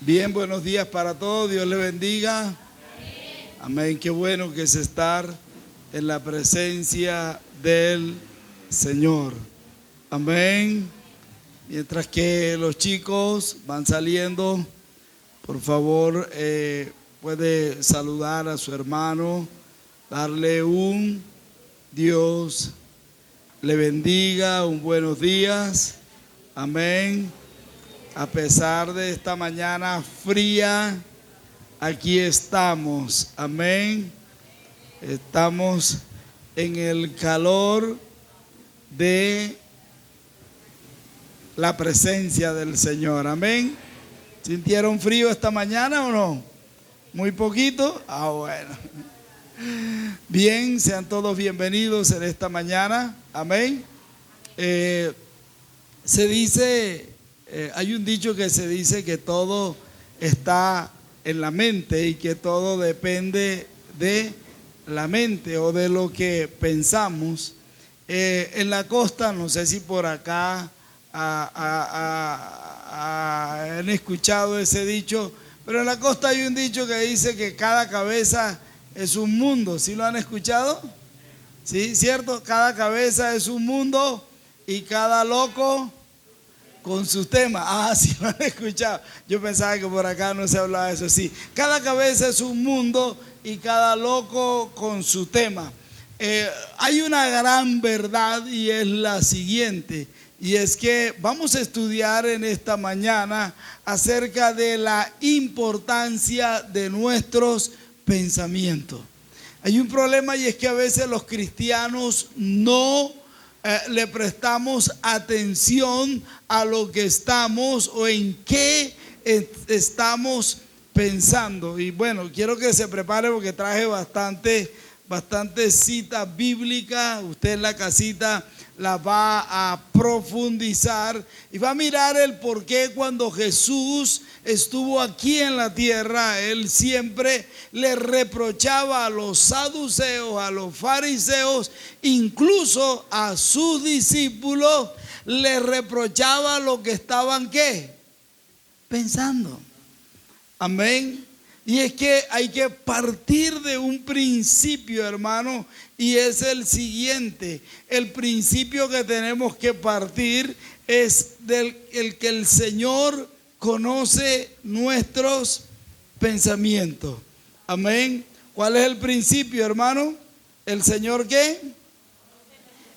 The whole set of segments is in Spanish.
Bien, buenos días para todos, Dios les bendiga. Amén. Amén, qué bueno que es estar en la presencia del Señor. Amén. Mientras que los chicos van saliendo, por favor, puede saludar a su hermano, darle un Dios le bendiga, un buenos días. Amén. A pesar de esta mañana fría, aquí estamos. Amén. Estamos en el calor de la presencia del Señor. Amén. ¿Sintieron frío esta mañana o no? ¿Muy poquito? Bueno. Bien, sean todos bienvenidos en esta mañana. Amén. Se dice... hay un dicho que se dice que todo está en la mente y que todo depende de la mente o de lo que pensamos. En la costa, no sé si por acá han escuchado ese dicho, pero en la costa hay un dicho que dice que cada cabeza es un mundo. ¿Sí lo han escuchado? ¿Sí? ¿Cierto? Cada cabeza es un mundo y cada loco con sus temas. Sí lo han escuchado. Yo pensaba que por acá no se hablaba de eso. Sí, cada cabeza es un mundo y cada loco con su tema. Hay una gran verdad y es la siguiente, y es que vamos a estudiar en esta mañana acerca de la importancia de nuestros pensamientos. Hay un problema, y es que a veces los cristianos no le prestamos atención a lo que estamos o en qué estamos pensando. Y bueno, quiero que se prepare porque traje bastante citas bíblicas. Usted en la casita la va a profundizar y va a mirar el por qué cuando Jesús estuvo aquí en la tierra, Él siempre le reprochaba a los saduceos, a los fariseos, incluso a sus discípulos, le reprochaba lo que estaban, ¿qué? Pensando. Amén. Y es que hay que partir de un principio, hermano, y es el siguiente. El principio que tenemos que partir es el que el Señor conoce nuestros pensamientos. Amén. ¿Cuál es el principio, hermano? ¿El Señor qué?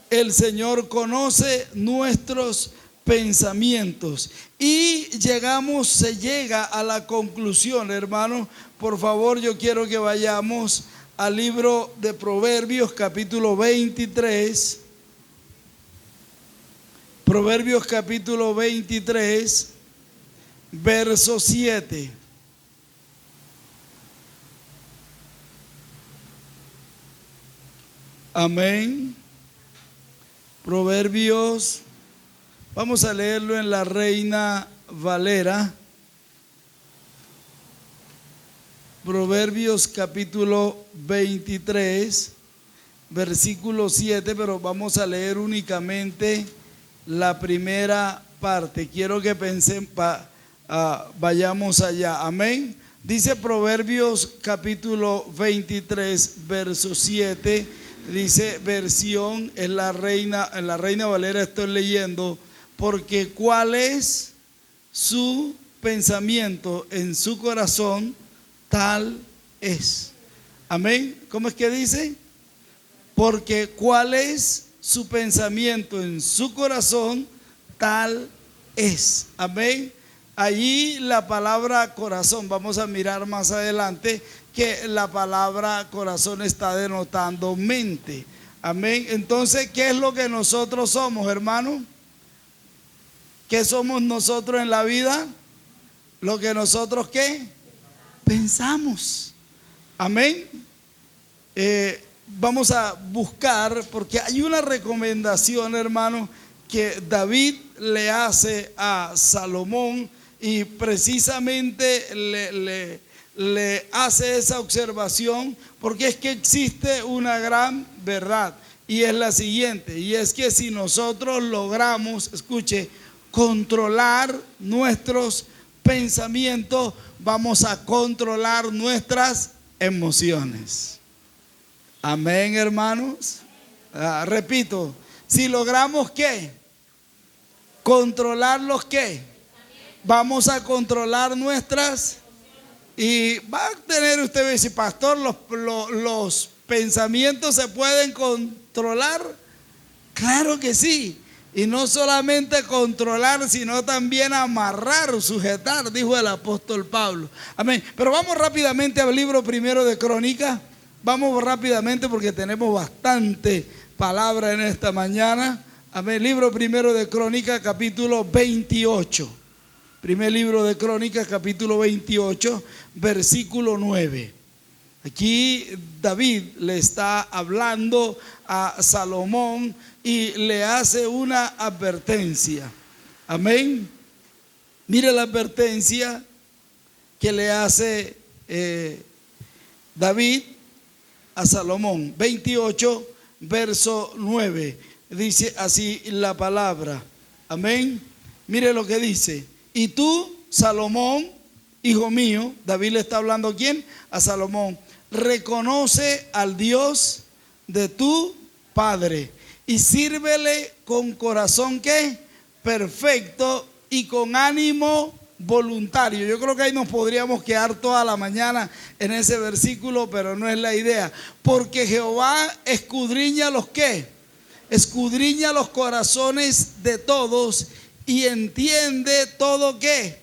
El Señor conoce nuestros pensamientos. Y se llega a la conclusión, hermano. Por favor, yo quiero que vayamos al libro de Proverbios, capítulo 23. Proverbios, capítulo 23, verso 7. Amén. Proverbios, vamos a leerlo en la Reina Valera. Proverbios capítulo 23, versículo 7, pero vamos a leer únicamente la primera parte. Quiero que vayamos allá. Amén. Dice Proverbios capítulo 23, verso 7. Dice versión en la Reina Valera, estoy leyendo, porque cuál es su pensamiento en su corazón, tal es. Amén. ¿Cómo es que dice? Porque cuál es su pensamiento en su corazón, tal es. Amén. Allí la palabra corazón, vamos a mirar más adelante que la palabra corazón está denotando mente. Amén. Entonces, ¿qué es lo que nosotros somos, hermano? ¿Qué somos nosotros en la vida? Lo que nosotros, ¿qué? Pensamos. Amén. Vamos a buscar, porque hay una recomendación, hermano, que David le hace a Salomón, y precisamente le hace esa observación, porque es que existe una gran verdad, y es la siguiente, y es que si nosotros logramos, escuche, controlar nuestros pensamientos, vamos a controlar nuestras emociones. Amén, hermanos. Repito, si logramos ¿qué? Controlar los ¿qué? Vamos a controlar nuestras. Y va a tener usted, dice, pastor, los pensamientos se pueden controlar. Claro que sí. Y no solamente controlar, sino también amarrar, sujetar, dijo el apóstol Pablo. Amén. Pero vamos rápidamente al libro primero de Crónicas. Vamos rápidamente porque tenemos bastante palabra en esta mañana. Amén. Libro primero de Crónicas, capítulo 28. Primer libro de Crónicas, capítulo 28, versículo 9. Aquí David le está hablando a Salomón y le hace una advertencia. Amén. Mire la advertencia que le hace David a Salomón. 28, verso 9. Dice así la palabra. Amén. Mire lo que dice. Y tú, Salomón, hijo mío, David le está hablando ¿a quién? A Salomón. Reconoce al Dios de tu Padre y sírvele con corazón ¿qué? Perfecto y con ánimo voluntario. Yo creo que ahí nos podríamos quedar toda la mañana en ese versículo, pero no es la idea. Porque Jehová escudriña los ¿qué? Escudriña los corazones de todos y entiende todo ¿qué?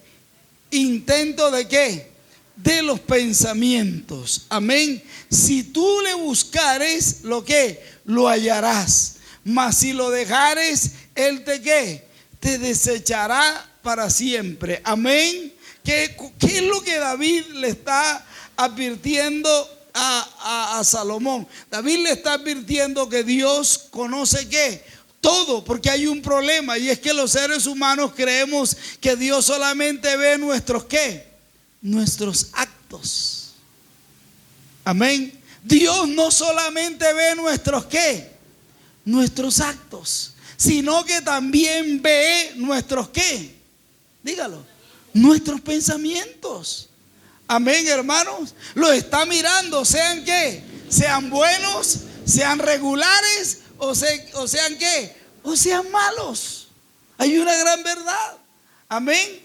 Intento de ¿qué? De los pensamientos. Amén. Si tú le buscares, ¿lo qué? Lo hallarás. Mas si lo dejares, él te ¿qué? Te desechará para siempre. Amén. ¿Qué es lo que David le está advirtiendo a Salomón? David le está advirtiendo que Dios conoce ¿qué? Todo, porque hay un problema, y es que los seres humanos creemos que Dios solamente ve nuestros ¿qué? Nuestros actos. Amén. Dios no solamente ve nuestros ¿qué? Nuestros actos, sino que también ve nuestros ¿qué? Dígalo. Nuestros pensamientos. Amén, hermanos. Lo está mirando, sean ¿qué? Sean buenos, sean regulares o sean ¿qué? O sean malos. Hay una gran verdad. Amén.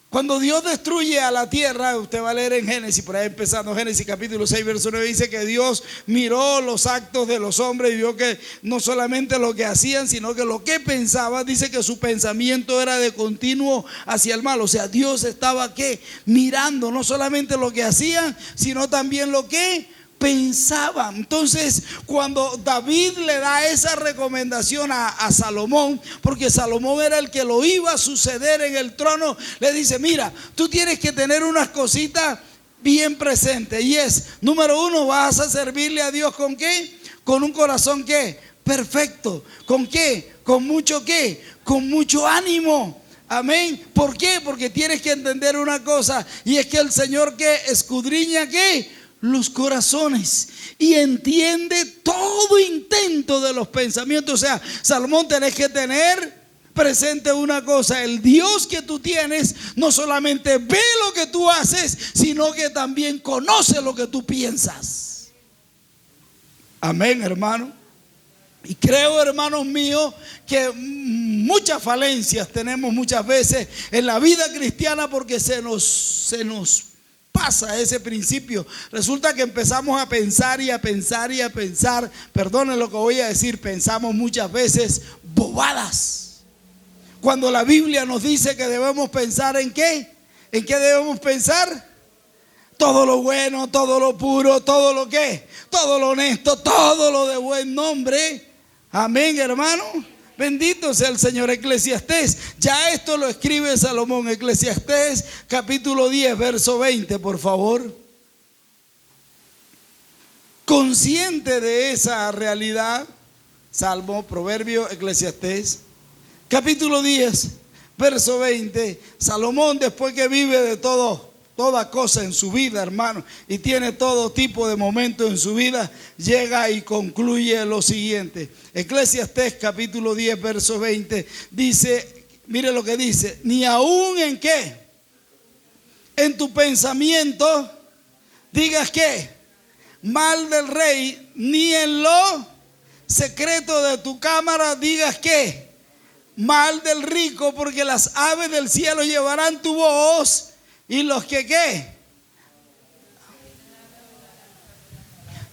Cuando Dios destruye a la tierra, usted va a leer en Génesis, por ahí empezando Génesis capítulo 6, verso 9, dice que Dios miró los actos de los hombres y vio que no solamente lo que hacían, sino que lo que pensaban. Dice que su pensamiento era de continuo hacia el mal. O sea, Dios estaba ¿qué? Mirando no solamente lo que hacían, sino también lo que pensaban. Entonces, cuando David le da esa recomendación a Salomón, porque Salomón era el que lo iba a suceder en el trono, le dice: mira, tú tienes que tener unas cositas bien presentes, y es, número uno, vas a servirle a Dios ¿con qué? Con un corazón ¿qué? Perfecto. ¿Con qué? Con mucho ¿qué? Con mucho ánimo. Amén. ¿Por qué? Porque tienes que entender una cosa, y es que el Señor ¿qué? Escudriña ¿qué? Los corazones y entiende todo intento de los pensamientos. O sea, Salomón, tenés que tener presente una cosa: el Dios que tú tienes no solamente ve lo que tú haces, sino que también conoce lo que tú piensas. Amén, hermano. Y creo, hermanos míos, que muchas falencias tenemos muchas veces en la vida cristiana porque se nos pasa ese principio. Resulta que empezamos a pensar y a pensar y a pensar, perdonen lo que voy a decir, pensamos muchas veces bobadas, cuando la Biblia nos dice que debemos pensar ¿en qué? ¿En qué debemos pensar? Todo lo bueno, todo lo puro, todo lo que, todo lo honesto, todo lo de buen nombre. Amén, hermano. Bendito sea el Señor. Eclesiastés, ya esto lo escribe Salomón. Eclesiastés capítulo 10, verso 20, por favor. Consciente de esa realidad, Salmo, Proverbio, Eclesiastés, capítulo 10, verso 20. Salomón, después que vive de toda cosa en su vida, hermano, y tiene todo tipo de momentos en su vida, llega y concluye lo siguiente. Eclesiastés capítulo 10, verso 20, dice, mire lo que dice: ni aún en qué, en tu pensamiento digas ¿qué? Mal del rey, ni en lo secreto de tu cámara digas ¿qué? Mal del rico, porque las aves del cielo llevarán tu voz y los que ¿qué?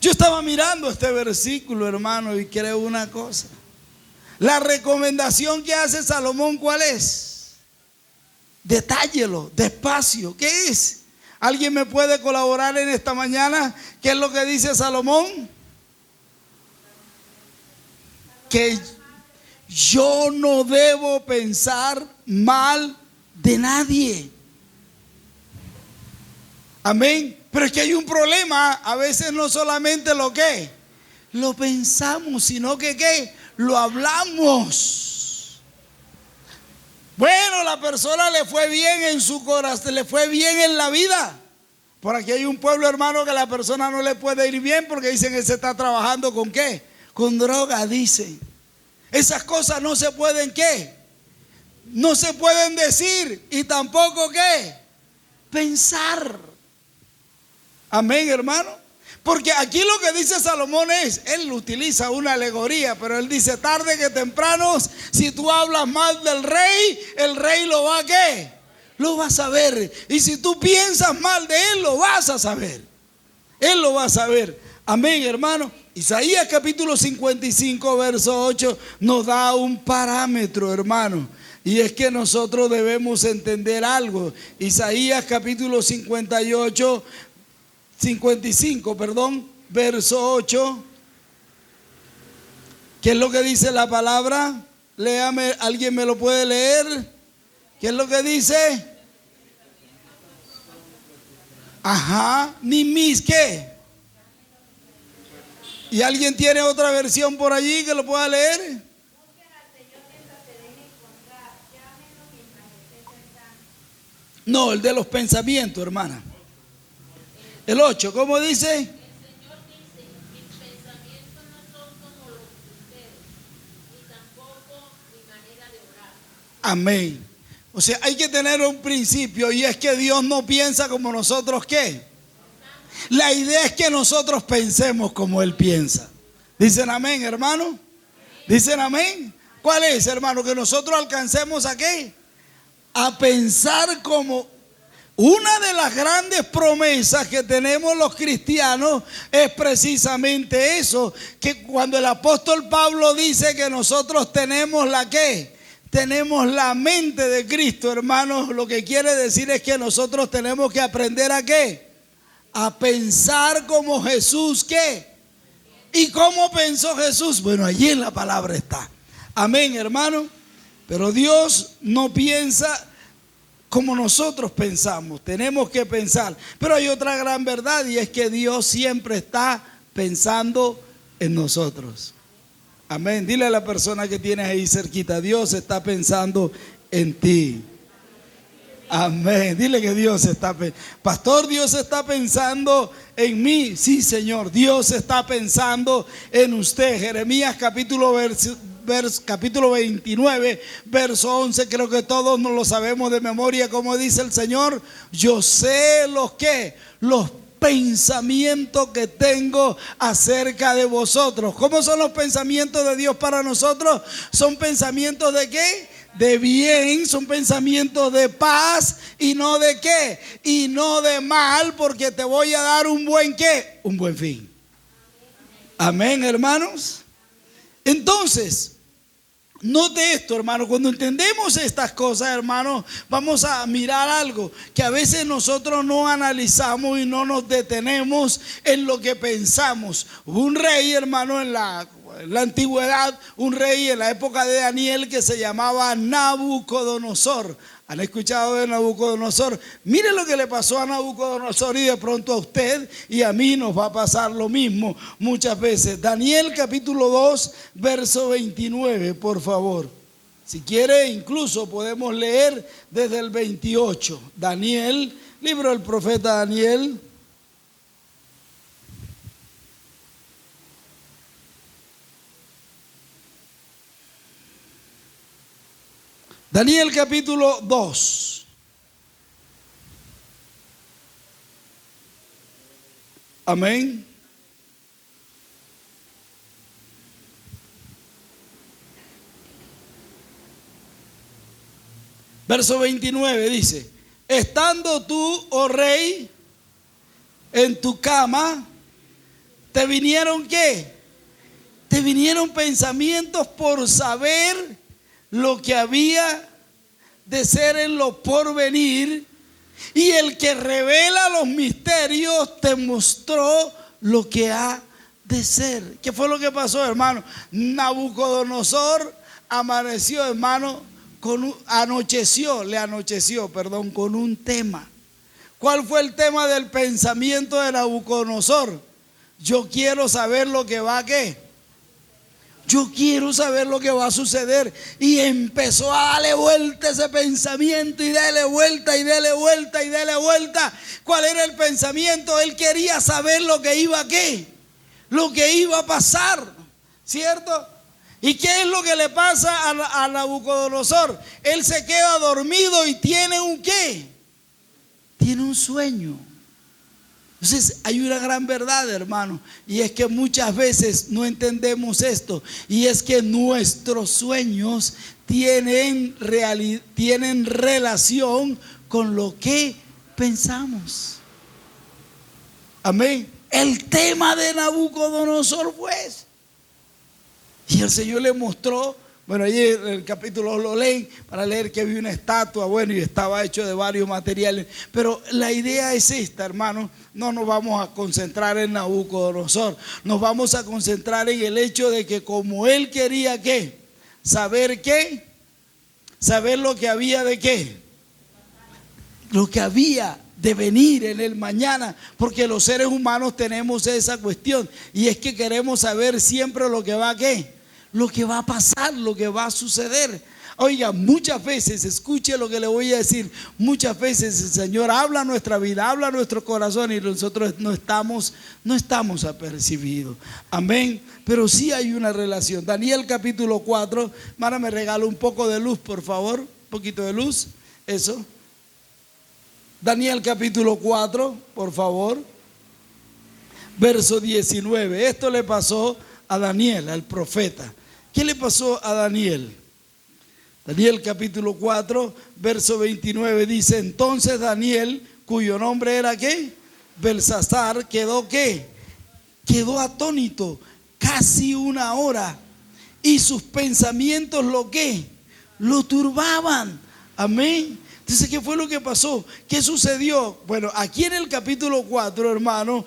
Yo estaba mirando este versículo, hermano, y creo una cosa. La recomendación que hace Salomón, ¿cuál es? Detállelo, despacio. ¿Qué es? ¿Alguien me puede colaborar en esta mañana? ¿Qué es lo que dice Salomón? Que yo no debo pensar mal de nadie. Amén. Pero es que hay un problema. A veces no solamente lo que lo pensamos, sino que ¿qué? Lo hablamos. Bueno, la persona le fue bien en su corazón, le fue bien en la vida. Por aquí hay un pueblo, hermano, que a la persona no le puede ir bien porque dicen que se está trabajando ¿con qué? Con droga, dicen. Esas cosas no se pueden ¿qué? No se pueden decir y tampoco ¿qué? Pensar. Amén, hermano. Porque aquí lo que dice Salomón es, él utiliza una alegoría, pero él dice tarde que temprano, si tú hablas mal del rey, el rey lo va a ¿qué? Lo va a saber. Y si tú piensas mal de él, lo vas a saber. Él lo va a saber. Amén, hermano. Isaías capítulo 55, verso 8 nos da un parámetro, hermano. Y es que nosotros debemos entender algo. Isaías capítulo 55, verso 8. ¿Qué es lo que dice la palabra? Léame, ¿alguien me lo puede leer? ¿Qué es lo que dice? Ajá, ni mis qué. ¿Y alguien tiene otra versión por allí que lo pueda leer? No, el de los pensamientos, hermana. El 8, ¿cómo dice? El Señor dice, mis pensamientos no son como los de ustedes, ni tampoco mi manera de orar. Amén. O sea, hay que tener un principio y es que Dios no piensa como nosotros, ¿qué? La idea es que nosotros pensemos como Él piensa. ¿Dicen amén, hermano? ¿Dicen amén? ¿Cuál es, hermano? Que nosotros alcancemos ¿a qué? A pensar como... Una de las grandes promesas que tenemos los cristianos es precisamente eso, que cuando el apóstol Pablo dice que nosotros tenemos la ¿qué? Tenemos la mente de Cristo, hermanos, lo que quiere decir es que nosotros tenemos que aprender ¿a qué? A pensar como Jesús, ¿qué? ¿Y cómo pensó Jesús? Bueno, allí en la palabra está. Amén, hermano. Pero Dios no piensa como nosotros pensamos, tenemos que pensar. Pero hay otra gran verdad y es que Dios siempre está pensando en nosotros. Amén. Dile a la persona que tienes ahí cerquita, Dios está pensando en ti. Amén. Dile que Dios está pensando. Pastor, Dios está pensando en mí. Sí, Señor, Dios está pensando en usted. Jeremías capítulo 29, verso 11, creo que todos nos lo sabemos de memoria, como dice el Señor, yo sé los pensamientos que tengo acerca de vosotros. ¿Cómo son los pensamientos de Dios para nosotros? Son pensamientos de ¿qué? De bien, son pensamientos de paz y no de ¿qué? Y no de mal, porque te voy a dar un buen ¿qué? Un buen fin. Amén, hermanos. Entonces, note esto, hermano, cuando entendemos estas cosas, hermano, vamos a mirar algo que a veces nosotros no analizamos y no nos detenemos en lo que pensamos. Hubo un rey, hermano, en la antigüedad, un rey en la época de Daniel que se llamaba Nabucodonosor. ¿Han escuchado de Nabucodonosor? Mire lo que le pasó a Nabucodonosor y de pronto a usted y a mí nos va a pasar lo mismo muchas veces. Daniel capítulo 2, verso 29, por favor. Si quiere, incluso podemos leer desde el 28. Daniel, libro del profeta Daniel. Daniel capítulo 2. Amén. Verso 29 dice: estando tú, oh rey, en tu cama, ¿te vinieron qué? Te vinieron pensamientos por saber lo que había de ser en lo porvenir, y el que revela los misterios te mostró lo que ha de ser. ¿Qué fue lo que pasó, hermano? Nabucodonosor amaneció, hermano, le anocheció, con un tema. ¿Cuál fue el tema del pensamiento de Nabucodonosor? Yo quiero saber lo que va a qué. Yo quiero saber lo que va a suceder. Y empezó a darle vuelta ese pensamiento, y darle vuelta, y darle vuelta, y darle vuelta. ¿Cuál era el pensamiento? Él quería saber lo que iba a qué, lo que iba a pasar, ¿cierto? ¿Y qué es lo que le pasa a Nabucodonosor? Él se queda dormido y tiene un qué, tiene un sueño. Entonces hay una gran verdad, hermano, y es que muchas veces no entendemos esto, y es que nuestros sueños tienen relación con lo que pensamos. Amén. El tema de Nabucodonosor fue ese. Y el Señor le mostró, bueno, allí en el capítulo lo leen para leer que había una estatua, bueno, y estaba hecho de varios materiales. Pero la idea es esta, hermano. No nos vamos a concentrar en Nabucodonosor. Nos vamos a concentrar en el hecho de que como él quería ¿qué? Saber qué. Saber lo que había de qué. Lo que había de venir en el mañana. Porque los seres humanos tenemos esa cuestión. Y es que queremos saber siempre lo que va a qué. Lo que va a pasar, lo que va a suceder. Oiga, muchas veces, escuche lo que le voy a decir, muchas veces el Señor habla a nuestra vida, habla a nuestro corazón, y nosotros no estamos apercibidos. Amén. Pero sí hay una relación. Daniel capítulo 4, hermana, me regala un poco de luz, por favor, un poquito de luz, eso. Daniel capítulo 4, por favor, verso 19. Esto le pasó a Daniel, al profeta. ¿Qué le pasó a Daniel? Daniel capítulo 4, verso 29 dice: entonces Daniel, cuyo nombre era ¿qué? Belsasar, quedó ¿qué? Quedó atónito casi una hora, y sus pensamientos lo ¿qué? Lo turbaban. Amén. Entonces, ¿qué fue lo que pasó? ¿Qué sucedió? Bueno, aquí en el capítulo 4, hermano,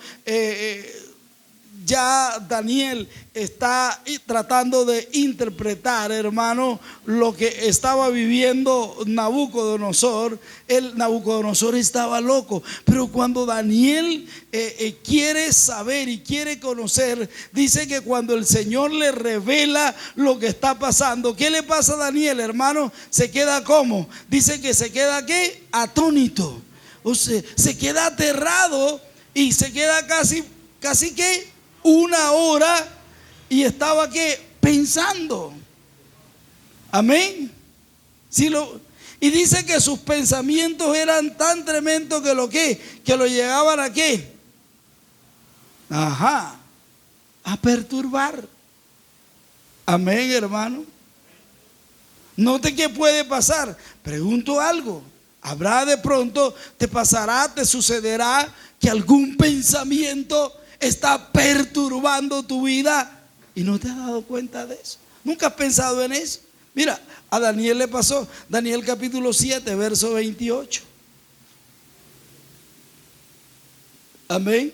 ya Daniel está tratando de interpretar, hermano, lo que estaba viviendo Nabucodonosor. Nabucodonosor estaba loco, pero cuando Daniel quiere saber y quiere conocer, dice que cuando el Señor le revela lo que está pasando, ¿qué le pasa a Daniel, hermano? Se queda ¿cómo? Dice que se queda ¿qué? Atónito. O sea, se queda aterrado, y se queda casi que una hora, y estaba ¿qué? Pensando. Amén. Y dice que sus pensamientos eran tan tremendos que lo llegaban a ¿qué? A perturbar. Amén, hermano. Note qué puede pasar. Pregunto algo. Habrá de pronto, te pasará, te sucederá que algún pensamiento está perturbando tu vida y no te has dado cuenta de eso. ¿Nunca has pensado en eso? Mira, a Daniel le pasó. Daniel capítulo 7, verso 28. Amén.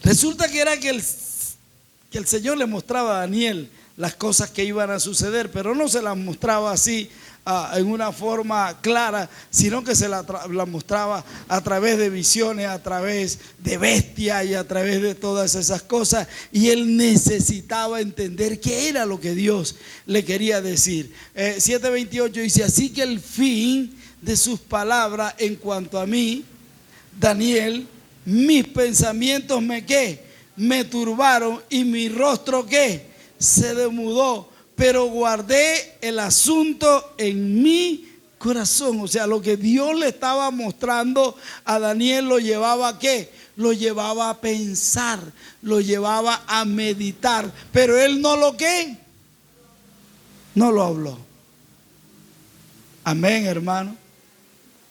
Resulta que era que el Señor le mostraba a Daniel las cosas que iban a suceder, pero no se las mostraba así en una forma clara, sino que se la mostraba a través de visiones, a través de bestias y a través de todas esas cosas. Y él necesitaba entender qué era lo que Dios le quería decir. 7:28 dice: así que el fin de sus palabras en cuanto a mí, Daniel, mis pensamientos me turbaron, y mi rostro se demudó pero guardé el asunto en mi corazón. O sea, lo que Dios le estaba mostrando a Daniel lo llevaba a ¿qué? Lo llevaba a pensar, lo llevaba a meditar, pero él no lo ¿qué? No lo habló. Amén, hermano.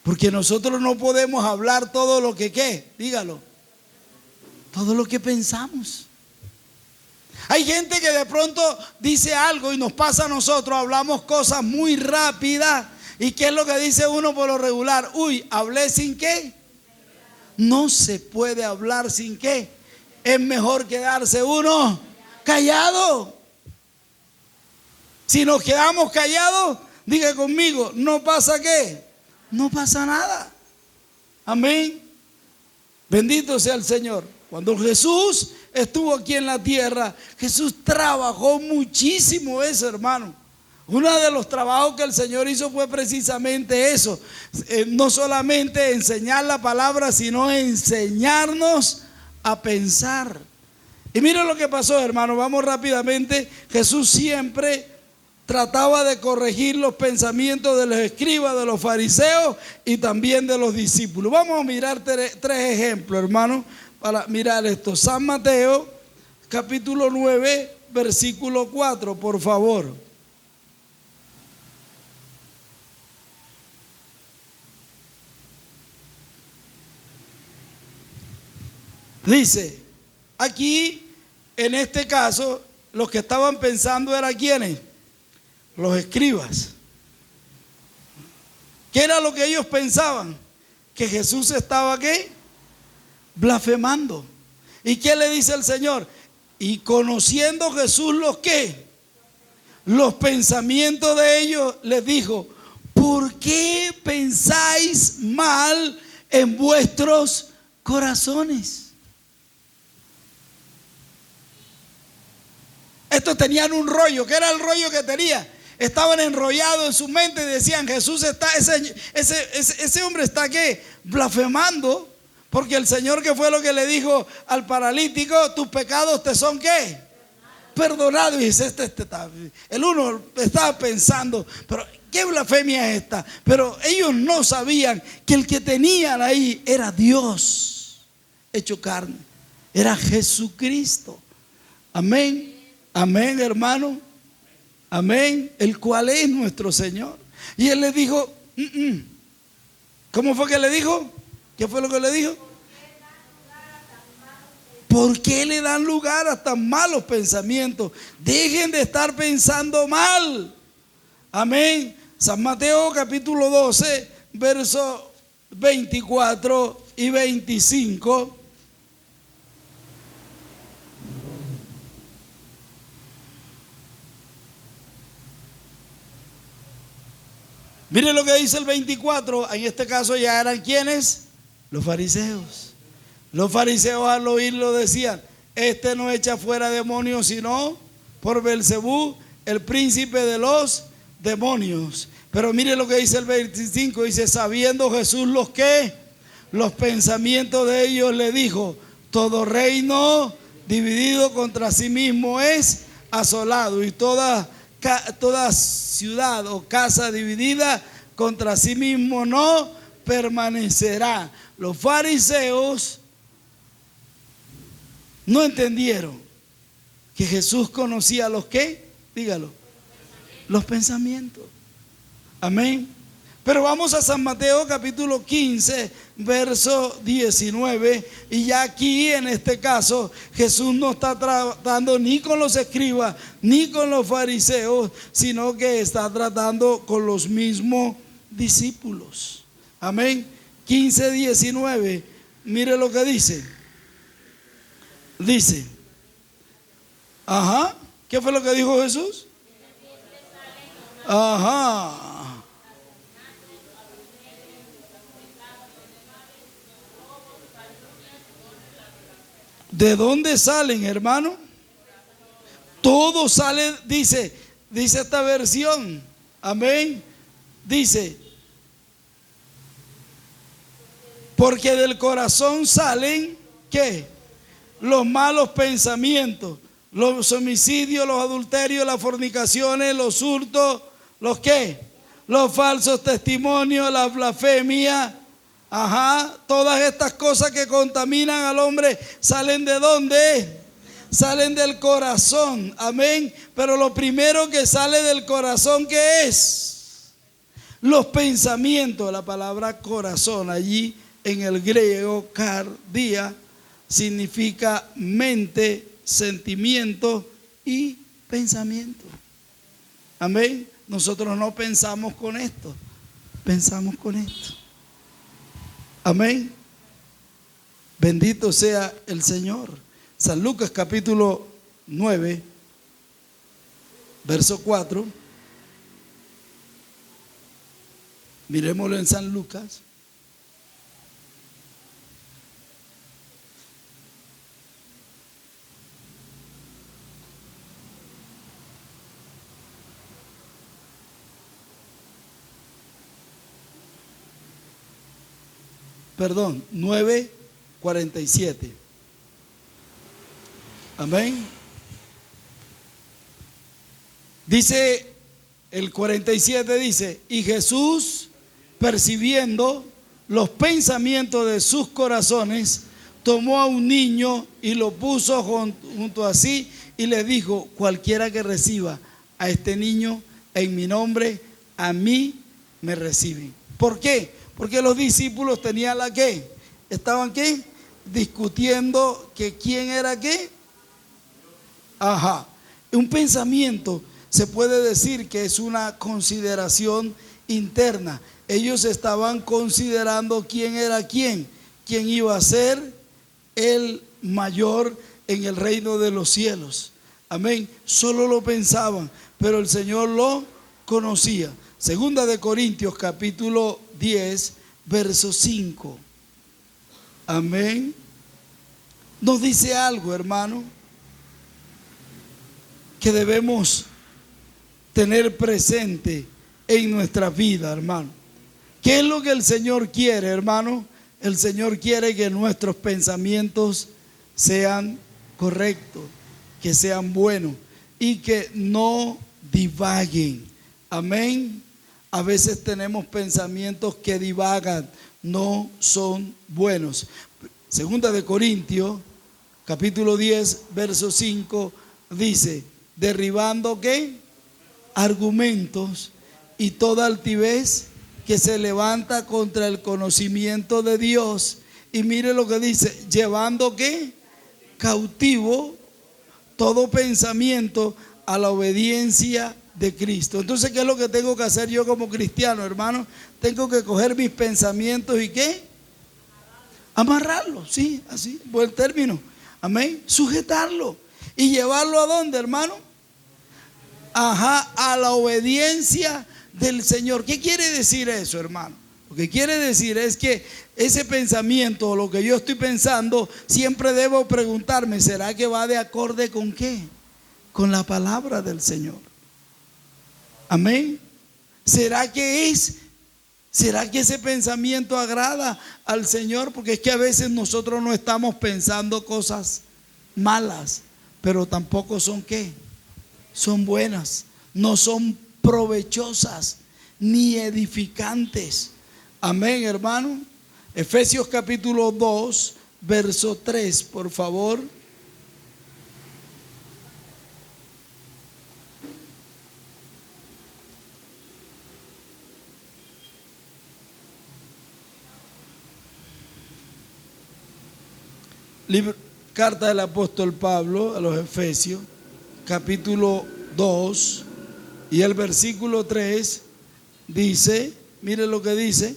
Porque nosotros no podemos hablar todo lo que ¿qué? Dígalo. Todo lo que pensamos. Hay gente que de pronto dice algo y nos pasa a nosotros, hablamos cosas muy rápidas. ¿Y qué es lo que dice uno por lo regular? Uy, hablé sin qué. No se puede hablar sin qué. Es mejor quedarse uno callado. Si nos quedamos callados, diga conmigo, no pasa qué. No pasa nada. Amén. Bendito sea el Señor. Cuando Jesús estuvo aquí en la tierra, Jesús trabajó muchísimo eso, hermano. Uno de los trabajos que el Señor hizo fue precisamente eso. No solamente enseñar la palabra, sino enseñarnos a pensar. Y miren lo que pasó, hermano. Vamos rápidamente. Jesús siempre trataba de corregir los pensamientos de los escribas, de los fariseos y también de los discípulos. Vamos a mirar tres ejemplos, hermano, para mirar esto. San Mateo, capítulo 9, versículo 4, por favor. Dice, aquí, en este caso, los que estaban pensando eran ¿quiénes? Los escribas. ¿Qué era lo que ellos pensaban? Que Jesús estaba ¿qué? Blasfemando. ¿Y qué le dice el Señor? Y conociendo Jesús los ¿qué? Los pensamientos de ellos, les dijo, ¿por qué pensáis mal en vuestros corazones? Estos tenían un rollo. ¿Qué era el rollo que tenía? Estaban enrollados en su mente y decían, Jesús está, ese hombre está ¿qué? Blasfemando, porque el Señor, ¿qué fue lo que le dijo al paralítico? Tus pecados te son ¿qué? Perdonados. Y dice, el uno estaba pensando, pero ¿qué blasfemia es esta? Pero ellos no sabían que el que tenían ahí era Dios hecho carne, era Jesucristo. Amén. Amén, hermano. Amén. El cual es nuestro Señor. Y él le dijo, ¿cómo fue que le dijo? ¿Qué fue lo que le dijo? ¿Por qué le dan lugar a tan malos pensamientos? Dejen de estar pensando mal. Amén. San Mateo capítulo 12, versos 24 y 25. Miren lo que dice el 24. En este caso ya eran ¿quiénes? Los fariseos. Los fariseos al oírlo decían, este no echa fuera demonios sino por Belcebú, el príncipe de los demonios. Pero mire lo que dice el 25. Dice, sabiendo Jesús los que, los pensamientos de ellos, le dijo, todo reino dividido contra sí mismo es asolado, y toda ciudad o casa dividida contra sí mismo no permanecerá. Los fariseos no entendieron que Jesús conocía los ¿qué? Dígalo. Los pensamientos. Amén. Pero vamos a San Mateo capítulo 15, verso 19. Y ya aquí en este caso Jesús no está tratando ni con los escribas ni con los fariseos, sino que está tratando con los mismos discípulos. Amén. 15, 19. Mire lo que dice. Dice, ajá, ¿qué fue lo que dijo Jesús? Ajá. ¿De dónde salen, hermano? Todo sale, dice esta versión. Amén. Dice, porque del corazón salen, ¿qué? Los malos pensamientos, los homicidios, los adulterios, las fornicaciones, los hurtos, ¿los qué? Los falsos testimonios, la blasfemia. Ajá, todas estas cosas que contaminan al hombre salen ¿de dónde? Salen del corazón, amén. Pero lo primero que sale del corazón, ¿qué es? Los pensamientos. La palabra corazón allí en el griego, cardia, significa mente, sentimiento y pensamiento. Amén. Nosotros no pensamos con esto, pensamos con esto. Amén. Bendito sea el Señor. San Lucas capítulo 9, verso 4. Miremoslo en San Lucas. Perdón, 9:47. Amén. Dice el 47, dice: y Jesús, percibiendo los pensamientos de sus corazones, tomó a un niño y lo puso junto a sí y le dijo: cualquiera que reciba a este niño en mi nombre, a mí me reciben. ¿Por qué? Porque los discípulos tenían la ¿qué? ¿Estaban qué? Discutiendo que quién era qué. Ajá. Un pensamiento se puede decir que es una consideración interna. Ellos estaban considerando quién era quién iba a ser el mayor en el reino de los cielos. Amén. Solo lo pensaban, pero el Señor lo conocía. Segunda de Corintios capítulo 10, verso 5. Amén. Nos dice algo, hermano, que debemos tener presente en nuestra vida, hermano. ¿Qué es lo que el Señor quiere, hermano? El Señor quiere que nuestros pensamientos sean correctos, que sean buenos y que no divaguen. Amén. A veces tenemos pensamientos que divagan, no son buenos. Segunda de Corintios, capítulo 10, verso 5, dice: derribando ¿qué? Argumentos y toda altivez que se levanta contra el conocimiento de Dios. Y mire lo que dice: llevando ¿qué? Cautivo todo pensamiento a la obediencia de Cristo. Entonces, ¿qué es lo que tengo que hacer yo como cristiano, hermano? Tengo que coger mis pensamientos y ¿qué? Amarrarlos, sí, así, buen término. Amén. Sujetarlo y llevarlo ¿a dónde, hermano? Ajá, a la obediencia del Señor. ¿Qué quiere decir eso, hermano? Lo que quiere decir es que ese pensamiento, o lo que yo estoy pensando, siempre debo preguntarme: ¿será que va de acorde con qué? Con la palabra del Señor. Amén. ¿Será que ese pensamiento agrada al Señor? Porque es que a veces nosotros no estamos pensando cosas malas, pero tampoco son ¿qué? Son buenas, no son provechosas ni edificantes. Amén, hermano. Efesios capítulo 2, verso 3, por favor. Carta del apóstol Pablo a los Efesios, capítulo 2 y el versículo 3 dice, mire lo que dice: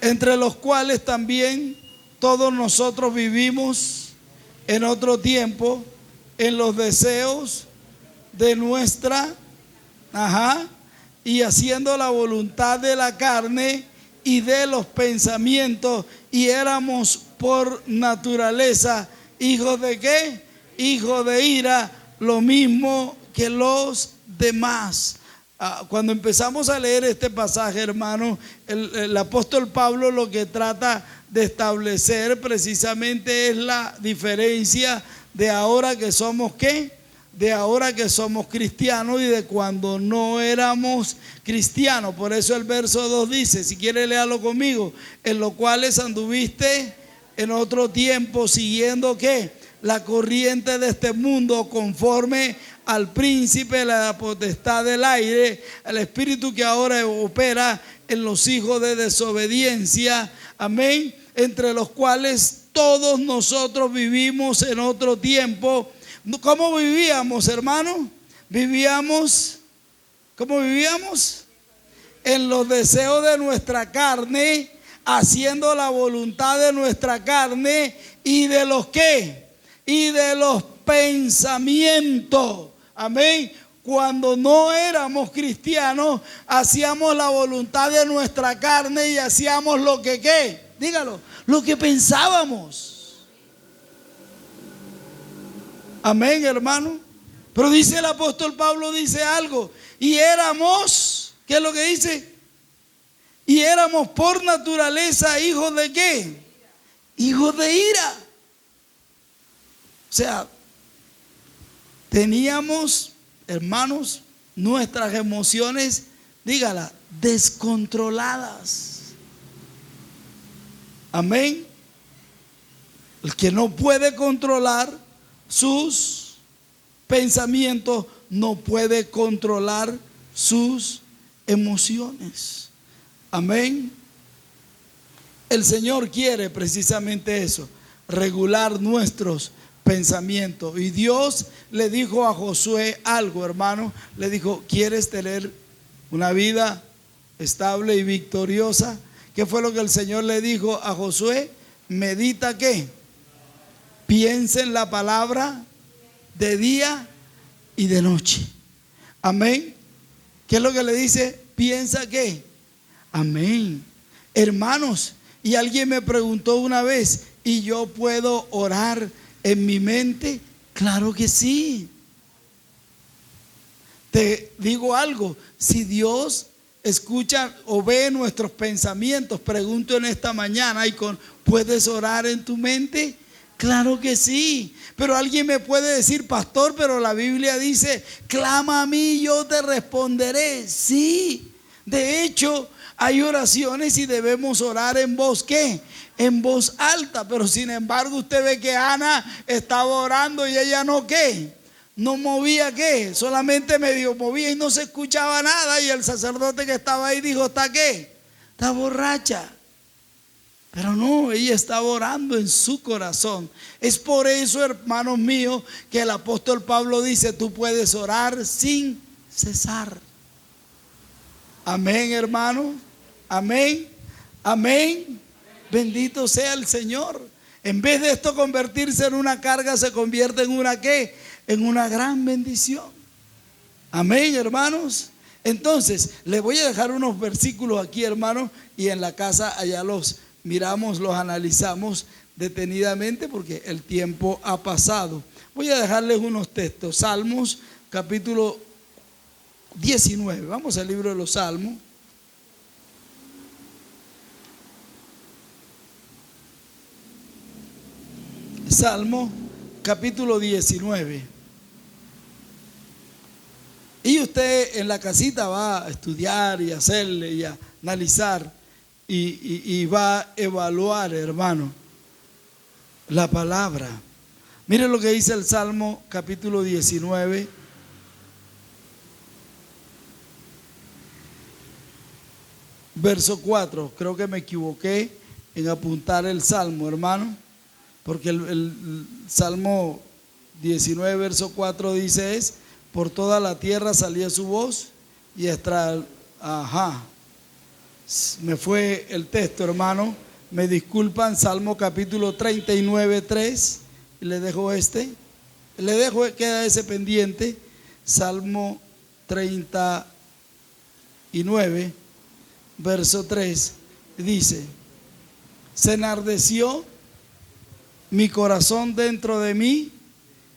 entre los cuales también todos nosotros vivimos en otro tiempo en los deseos de nuestra, y haciendo la voluntad de la carne y de los pensamientos, y éramos por naturaleza hijos de ¿qué? Hijos de ira, lo mismo que los demás. Cuando empezamos a leer este pasaje, hermano, el apóstol Pablo lo que trata de establecer precisamente es la diferencia de ahora que somos ¿qué? De ahora que somos cristianos y de cuando no éramos cristianos. Por eso el verso 2 dice, si quiere léalo conmigo, en los cuales anduviste en otro tiempo siguiendo ¿qué? La corriente de este mundo, conforme al príncipe de la potestad del aire, al espíritu que ahora opera en los hijos de desobediencia, amén, entre los cuales todos nosotros vivimos en otro tiempo. ¿Cómo vivíamos, hermano? ¿Cómo vivíamos? En los deseos de nuestra carne, haciendo la voluntad de nuestra carne y de los ¿qué? Y de los pensamientos. Amén. Cuando no éramos cristianos, hacíamos la voluntad de nuestra carne y hacíamos lo que ¿qué? Dígalo, lo que pensábamos. Amén, hermano. Pero dice el apóstol Pablo, dice algo. Y éramos, ¿qué es lo que dice? Y éramos por naturaleza hijos de ¿qué? Hijos de ira. O sea, teníamos, hermanos, nuestras emociones, dígala, descontroladas. Amén. El que no puede controlar sus pensamientos no puede controlar sus emociones. Amén. El Señor quiere precisamente eso, regular nuestros pensamientos. Y Dios le dijo a Josué algo, hermano. Le dijo, ¿quieres tener una vida estable y victoriosa? ¿Qué fue lo que el Señor le dijo a Josué? Medita ¿qué? Piensa en la palabra de día y de noche. Amén. ¿Qué es lo que le dice? Piensa ¿qué? Amén. Hermanos, y alguien me preguntó una vez, ¿y yo puedo orar en mi mente? Claro que sí. Te digo algo, si Dios escucha o ve nuestros pensamientos, pregunto en esta mañana, ¿puedes orar en tu mente? Claro que sí, pero alguien me puede decir, pastor, pero la Biblia dice, clama a mí y yo te responderé. Sí, de hecho, hay oraciones y debemos orar en voz ¿qué? En voz alta, pero sin embargo usted ve que Ana estaba orando y ella no ¿qué? No movía ¿qué? Solamente medio movía y no se escuchaba nada, y el sacerdote que estaba ahí dijo, ¿está qué? Está borracha. Pero no, ella estaba orando en su corazón. Es por eso, hermanos míos, que el apóstol Pablo dice, tú puedes orar sin cesar. Amén, hermano. Amén. Amén. Bendito sea el Señor. En vez de esto convertirse en una carga, se convierte en una ¿qué? En una gran bendición. Amén, hermanos. Entonces, les voy a dejar unos versículos aquí, hermanos, y en la casa allá los miramos, los analizamos detenidamente porque el tiempo ha pasado. Voy a dejarles unos textos. Salmos capítulo 19. Vamos al libro de los Salmos. Salmo capítulo 19. Y usted en la casita va a estudiar y hacerle y a analizar y va a evaluar, hermano, la palabra. Mire lo que dice el Salmo capítulo 19. Verso 4. Creo que me equivoqué en apuntar el Salmo, hermano, porque el Salmo 19, verso 4 dice es, por toda la tierra salía su voz y me fue el texto, hermano, me disculpan. Salmo capítulo 39, 3, y le dejo queda ese pendiente. Salmo 39, verso 3, dice, se enardeció mi corazón dentro de mí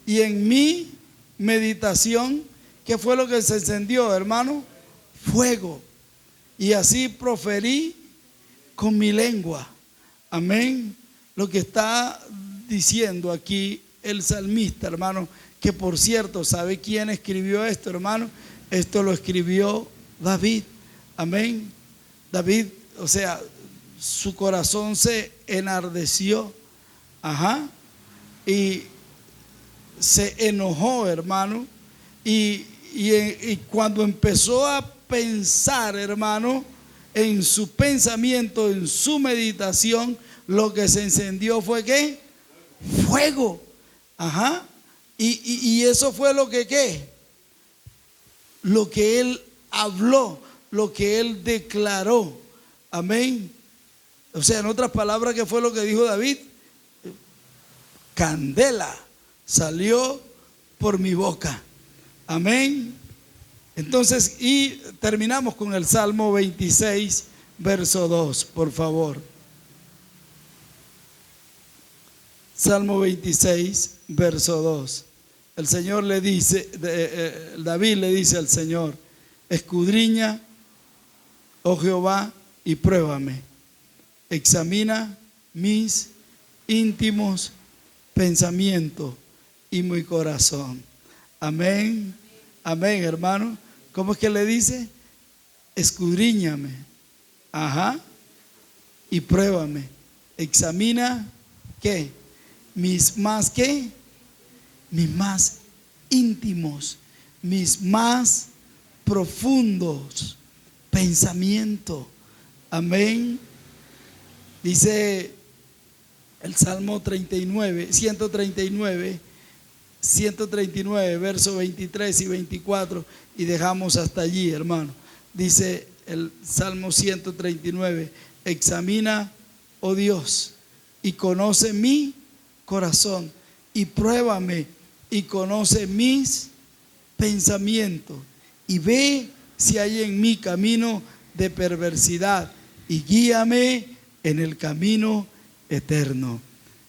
y en mi meditación, ¿qué fue lo que se encendió, hermano? Fuego. Y así proferí con mi lengua. Amén. Lo que está diciendo aquí el salmista, hermano, que por cierto, ¿sabe quién escribió esto, hermano? Esto lo escribió David. Amén. David, o sea, su corazón se enardeció. Ajá. Y se enojó, hermano. Y cuando empezó a pensar, hermano, en su pensamiento, en su meditación, lo que se encendió fue ¿qué? Fuego. Ajá. Y eso fue lo que ¿qué? Lo que él habló, lo que él declaró. Amén. O sea, en otras palabras, ¿qué fue lo que dijo David? Candela salió por mi boca. Amén. Entonces, y terminamos con el Salmo 26, verso 2, por favor. Salmo 26, verso 2. El Señor le dice, David le dice al Señor: escudriña, oh Jehová, y pruébame. Examina mis íntimos pensamientos y mi corazón. Amén. Amén, hermano. ¿Cómo es que le dice? Escudriñame. Ajá. Y pruébame. Examina, ¿qué? Mis más, ¿qué? Mis más íntimos, mis más profundos pensamientos. Amén. Dice el Salmo 139, versos 23 y 24, y dejamos hasta allí, hermano. Dice el Salmo 139, examina, oh Dios, y conoce mi corazón, y pruébame, y conoce mis pensamientos, y ve si hay en mí camino de perversidad, y guíame en el camino eterno.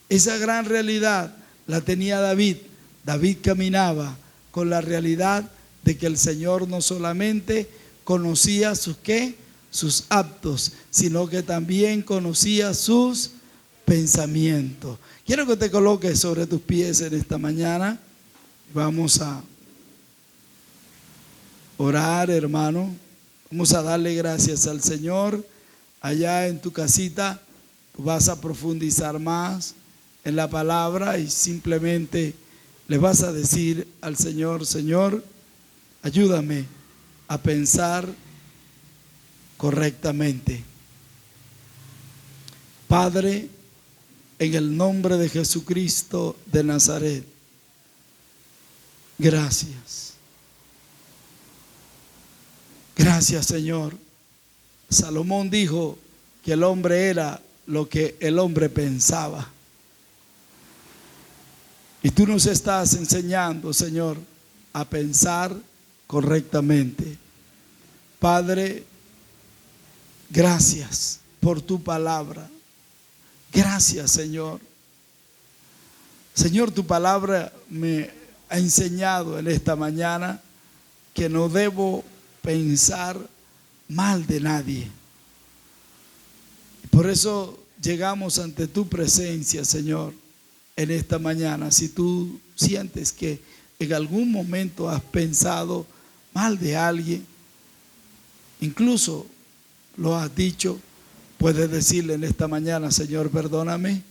Esa gran realidad la tenía David. David caminaba con la realidad de que el Señor no solamente conocía sus ¿qué? Sus actos, sino que también conocía sus pensamientos. Quiero que te coloques sobre tus pies en esta mañana. Vamos a orar, hermano. Vamos a darle gracias al Señor. Allá en tu casita vas a profundizar más en la palabra y simplemente le vas a decir al Señor: Señor, ayúdame a pensar correctamente. Padre, en el nombre de Jesucristo de Nazaret, gracias. Gracias, Señor. Salomón dijo que el hombre era lo que el hombre pensaba. Y tú nos estás enseñando, Señor, a pensar correctamente. Padre, gracias por tu palabra. Gracias, Señor. Señor, tu palabra me ha enseñado en esta mañana que no debo pensar mal de nadie. Por eso llegamos ante tu presencia, Señor, en esta mañana. Si tú sientes que en algún momento has pensado mal de alguien, incluso lo has dicho, puedes decirle en esta mañana: Señor, perdóname,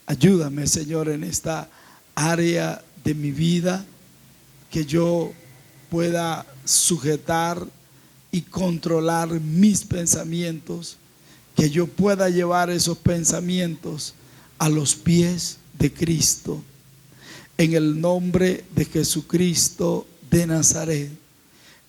ayúdame, Señor, en esta área de mi vida, que yo pueda sujetar y controlar mis pensamientos, que yo pueda llevar esos pensamientos a los pies de Cristo, en el nombre de Jesucristo de Nazaret,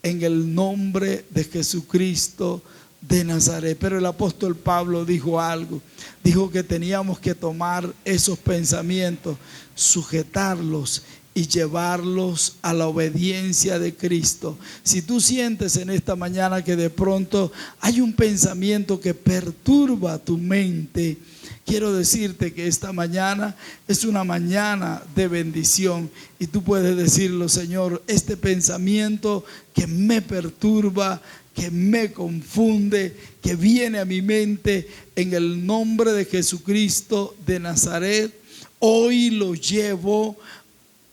en el nombre de Jesucristo de Nazaret. Pero el apóstol Pablo dijo algo, dijo que teníamos que tomar esos pensamientos, sujetarlos y llevarlos a la obediencia de Cristo. Si tú sientes en esta mañana que de pronto hay un pensamiento que perturba tu mente, quiero decirte que esta mañana es una mañana de bendición y tú puedes decirlo: Señor, este pensamiento que me perturba, que me confunde, que viene a mi mente, en el nombre de Jesucristo de Nazaret, hoy lo llevo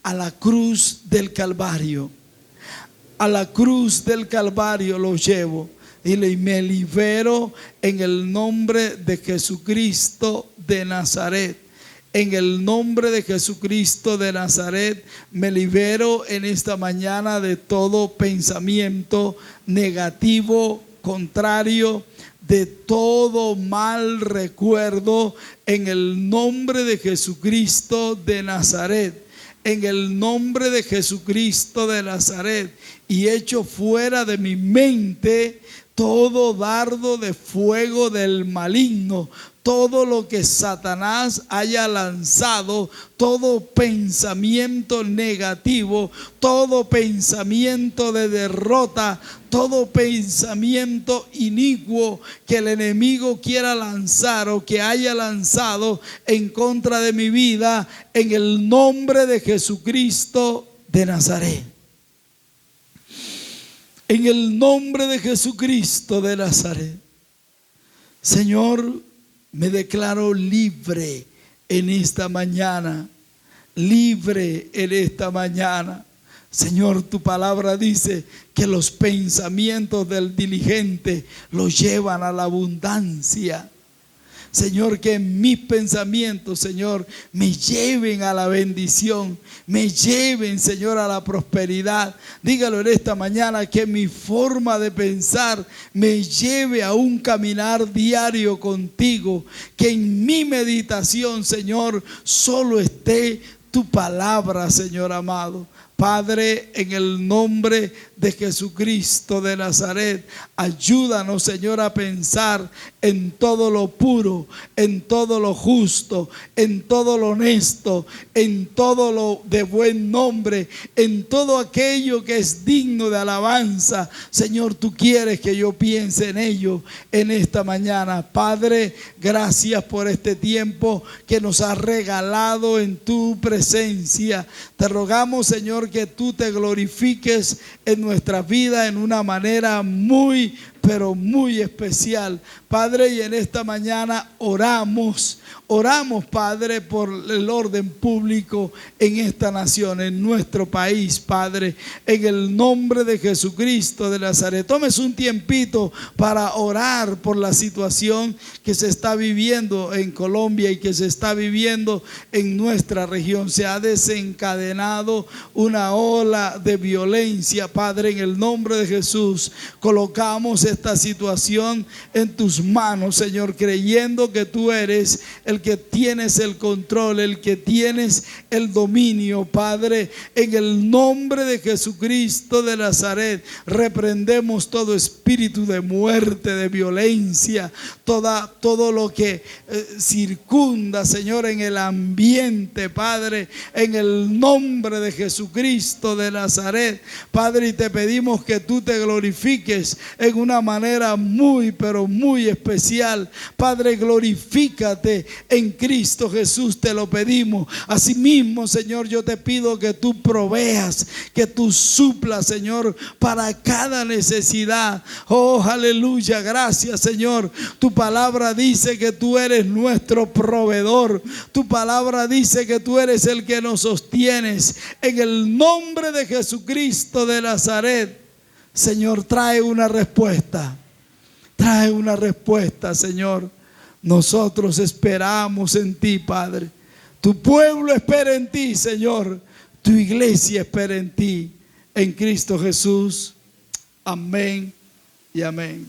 a la cruz del Calvario. A la cruz del Calvario lo llevo. Y me libero en el nombre de Jesucristo de Nazaret. En el nombre de Jesucristo de Nazaret me libero en esta mañana de todo pensamiento negativo, contrario, de todo mal recuerdo, en el nombre de Jesucristo de Nazaret. En el nombre de Jesucristo de Nazaret, y echo fuera de mi mente todo dardo de fuego del maligno, todo lo que Satanás haya lanzado, todo pensamiento negativo, todo pensamiento de derrota, todo pensamiento inicuo que el enemigo quiera lanzar o que haya lanzado en contra de mi vida, en el nombre de Jesucristo de Nazaret. En el nombre de Jesucristo de Nazaret. Señor, me declaro libre en esta mañana. Libre en esta mañana. Señor, tu palabra dice que los pensamientos del diligente los llevan a la abundancia. Señor, que mis pensamientos, Señor, me lleven a la bendición, me lleven, Señor, a la prosperidad. Dígalo en esta mañana, que mi forma de pensar me lleve a un caminar diario contigo, que en mi meditación, Señor, solo esté tu palabra, Señor amado. Padre, en el nombre de Jesucristo de Nazaret, ayúdanos, Señor, a pensar en todo lo puro, en todo lo justo, en todo lo honesto, en todo lo de buen nombre, en todo aquello que es digno de alabanza. Señor, tú quieres que yo piense en ello en esta mañana. Padre, gracias por este tiempo que nos has regalado en tu presencia. Te rogamos, Señor, que tú te glorifiques en nuestra vida en una manera muy, pero muy especial. Padre, y en esta mañana oramos, Padre, por el orden público en esta nación, en nuestro país, Padre, en el nombre de Jesucristo de Nazaret. Tómese un tiempito para orar por la situación que se está viviendo en Colombia y que se está viviendo en nuestra región. Se ha desencadenado una ola de violencia, Padre, en el nombre de Jesús. Colocamos esta situación en tus manos, Señor, creyendo que tú eres el que tienes el control, el que tienes el dominio, Padre. En el nombre de Jesucristo de Nazaret, reprendemos todo espíritu de muerte, de violencia, todo lo que circunda, Señor, en el ambiente, Padre, en el nombre de Jesucristo de Nazaret, Padre, y te pedimos que tú te glorifiques en una manera muy, pero muy especial. Padre, glorifícate en Cristo Jesús, te lo pedimos. Asimismo, Señor, yo te pido que tú proveas, que tú suplas, Señor, para cada necesidad. Oh, aleluya, gracias, Señor. Tu palabra dice que tú eres nuestro proveedor. Tu palabra dice que tú eres el que nos sostienes. En el nombre de Jesucristo de Nazaret, Señor, trae una respuesta. Trae una respuesta, Señor. Nosotros esperamos en ti, Padre. Tu pueblo espera en ti, Señor. Tu iglesia espera en ti. En Cristo Jesús. Amén y amén.